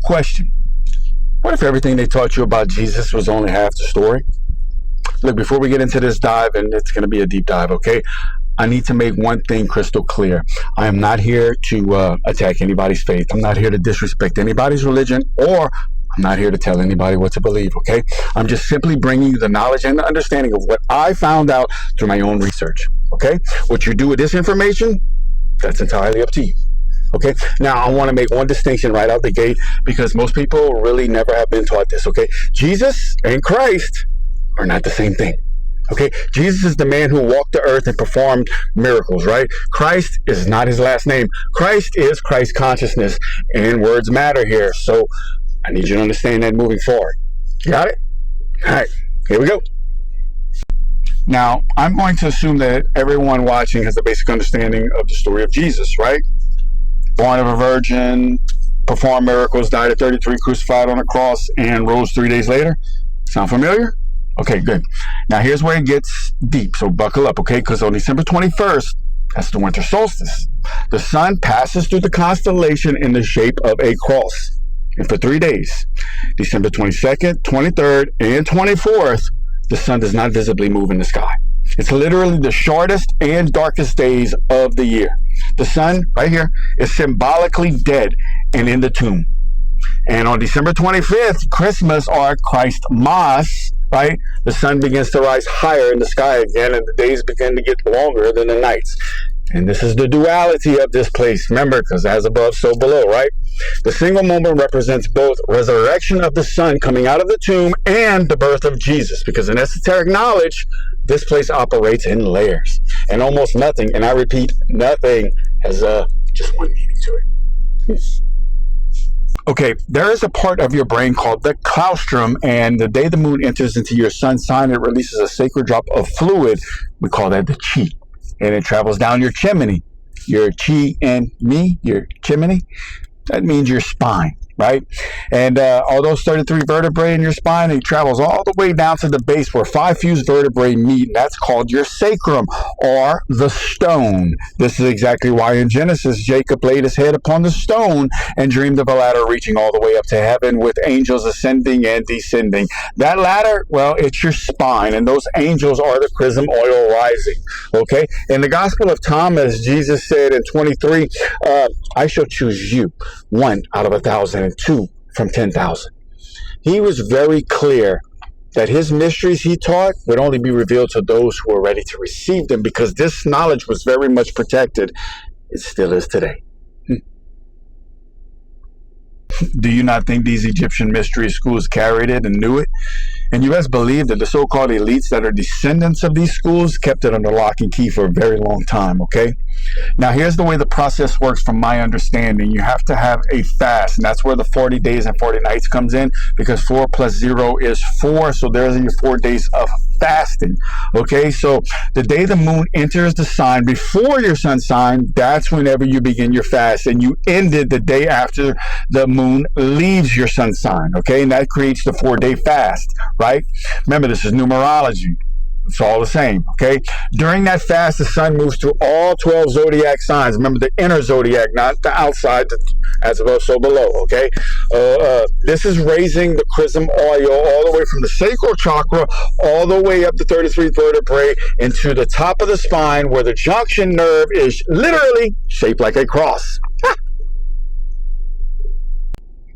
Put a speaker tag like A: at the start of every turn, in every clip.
A: Question: what if everything they taught you about Jesus was only half the story? Look, before we get into this dive, and it's going to be a deep dive, okay, I need to make one thing crystal clear. I am not here to attack anybody's faith. I'm not here to disrespect anybody's religion, or I'm not here to tell anybody what to believe, okay? I'm just simply bringing you the knowledge and the understanding of what I found out through my own research, okay? What you do with this information, that's entirely up to you. Okay, now I want to make one distinction right out the gate, because most people really never have been taught this, okay? Jesus and Christ are not the same thing, okay? Jesus is the man who walked the earth and performed miracles, right? Christ is not his last name. Christ is Christ consciousness, and words matter here. So I need you to understand that moving forward. Got it? All right, here we go. Now, I'm going to assume that everyone watching has a basic understanding of the story of Jesus, right? Born of a virgin, performed miracles, died at 33, crucified on a cross, and rose 3 days later. Sound familiar? Okay, good. Now here's where it gets deep, so buckle up, okay? Because on December 21st, that's the winter solstice, the sun passes through the constellation in the shape of a cross. And for 3 days, December 22nd, 23rd, and 24th, the sun does not visibly move in the sky. It's literally the shortest and darkest days of the year. The sun, right here, is symbolically dead and in the tomb. And on December 25th, Christmas, or Christmas, right, the sun begins to rise higher in the sky again, and the days begin to get longer than the nights. And this is the duality of this place. Remember, because as above, so below, right? The single moment represents both resurrection of the sun coming out of the tomb and the birth of Jesus, because in esoteric knowledge, this place operates in layers. And almost nothing, and I repeat, nothing has just one meaning to it. Yes. Okay, there is a part of your brain called the claustrum, and the day the moon enters into your sun sign, it releases a sacred drop of fluid. We call that the chi. And it travels down your chimney. Your chi and me, your chimney, that means your spine, right? And all those 33 vertebrae in your spine, it travels all the way down to the base where 5 fused vertebrae meet, and that's called your sacrum, or the stone. This is exactly why in Genesis, Jacob laid his head upon the stone and dreamed of a ladder reaching all the way up to heaven with angels ascending and descending. That ladder, well, it's your spine, and those angels are the chrism oil rising, okay? In the Gospel of Thomas, Jesus said in 23, I shall choose you, 1 out of 1,000, and 2 from 10,000. He was very clear that his mysteries he taught would only be revealed to those who were ready to receive them, because this knowledge was very much protected. It still is today. Do you not think these Egyptian mystery schools carried it and knew it? And you best believe that the so-called elites that are descendants of these schools kept it under lock and key for a very long time, okay? Now, here's the way the process works from my understanding. You have to have a fast, and that's where the 40 days and 40 nights comes in, because 4 plus 0 is 4, so there's your 4 days of fasting, okay? So the day the moon enters the sign before your sun sign, that's whenever you begin your fast, and you end it the day after the moon leaves your sun sign, okay? And that creates the 4-day fast, right? Remember, this is numerology. It's all the same, okay? During that fast, the sun moves through all 12 zodiac signs. Remember, the inner zodiac, not the outside, as above, so below, okay? This is raising the chrism oil all the way from the sacral chakra all the way up the 33 vertebrae into the top of the spine, where the junction nerve is literally shaped like a cross.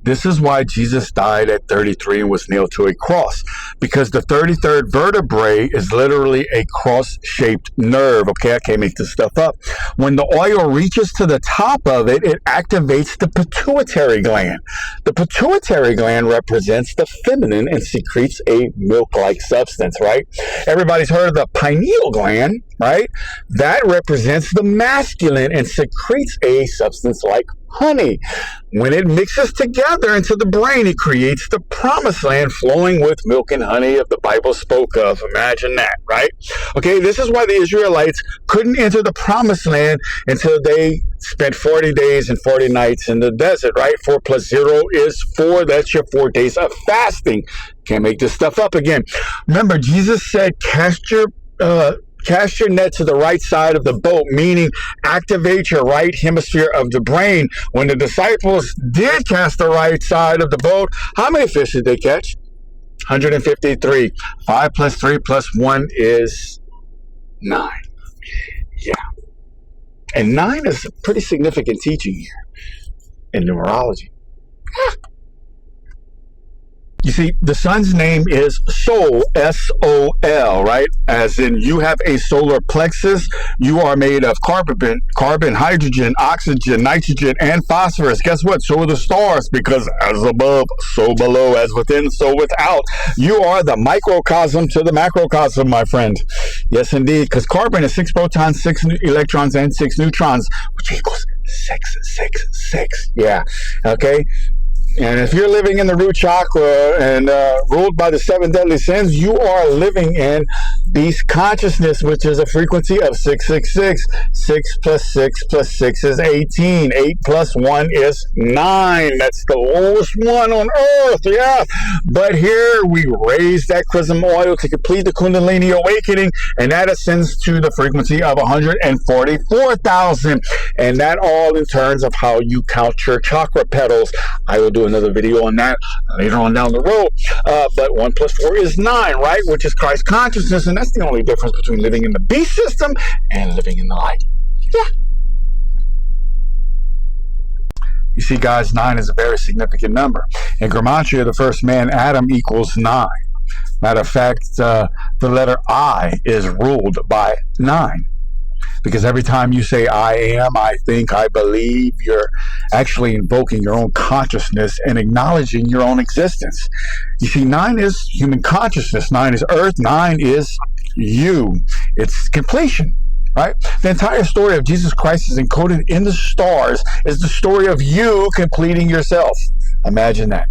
A: This is why Jesus died at 33 and was nailed to a cross, because the 33rd vertebrae is literally a cross-shaped nerve. Okay, I can't make this stuff up. When the oil reaches to the top of it, it activates the pituitary gland. The pituitary gland represents the feminine and secretes a milk-like substance, right? Everybody's heard of the pineal gland, right? That represents the masculine and secretes a substance like honey. When it mixes together into the brain, it creates the promised land flowing with milk and honey of the Bible spoke of. Imagine that, right? Okay, this is why the Israelites couldn't enter the promised land until they spent 40 days and 40 nights in the desert, right? 4 plus 0 is 4. That's your 4 days of fasting. Can't make this stuff up again. Remember, Jesus said, cast your Cast your net to the right side of the boat, meaning activate your right hemisphere of the brain. When the disciples did cast the right side of the boat, how many fish did they catch? 153. 5 plus 3 plus 1 is 9. Yeah. And 9 is a pretty significant teaching here in numerology. You see, the sun's name is Sol, S-O-L, right? As in, you have a solar plexus. You are made of carbon, hydrogen, oxygen, nitrogen, and phosphorus. Guess what? So are the stars, because as above, so below, as within, so without. You are the microcosm to the macrocosm, my friend. Yes, indeed, because carbon is 6 protons, 6 electrons, and 6 neutrons, which equals 666. Yeah, okay? And if you're living in the root chakra and ruled by the 7 deadly sins, you are living in beast consciousness, which is a frequency of 666. 6 plus 6 plus 6 is 18. 8 plus 1 is 9. That's the lowest one on earth, yeah. But here we raise that chrism oil to complete the Kundalini awakening, and that ascends to the frequency of 144,000. And that all in terms of how you count your chakra petals. I will do another video on that later on down the road. But 1 plus 4 is 9, right? Which is Christ consciousness, and that's the only difference between living in the beast system and living in the light. Yeah. You see, guys, 9 is a very significant number. In Gematria, the first man, Adam, equals 9. Matter of fact, the letter I is ruled by 9. Because every time you say, I am, I think, I believe, you're actually invoking your own consciousness and acknowledging your own existence. You see, 9 is human consciousness. 9 is earth. 9 is you. It's completion, right? The entire story of Jesus Christ is encoded in the stars, is the story of you completing yourself. Imagine that.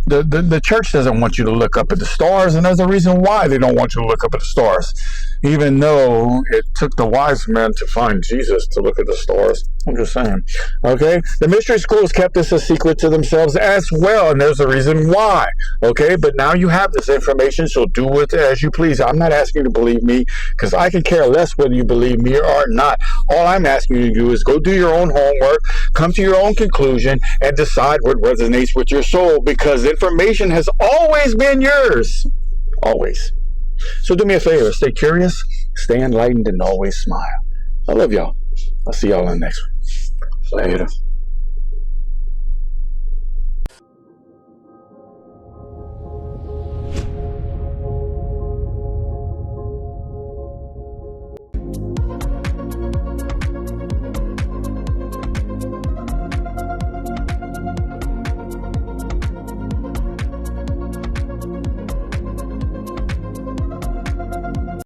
A: The church doesn't want you to look up at the stars, and there's a reason why they don't want you to look up at the stars, even though it took the wise men to find Jesus to look at the stars. I'm just saying. Okay? The mystery schools kept this a secret to themselves as well, and there's a reason why. Okay? But now you have this information, so do with it as you please. I'm not asking you to believe me, because I can care less whether you believe me or not. All I'm asking you to do is go do your own homework, come to your own conclusion, and decide what resonates with your soul, because information has always been yours. Always. So do me a favor. Stay curious, stay enlightened, and always smile. I love y'all. I'll see y'all in the next one. Later.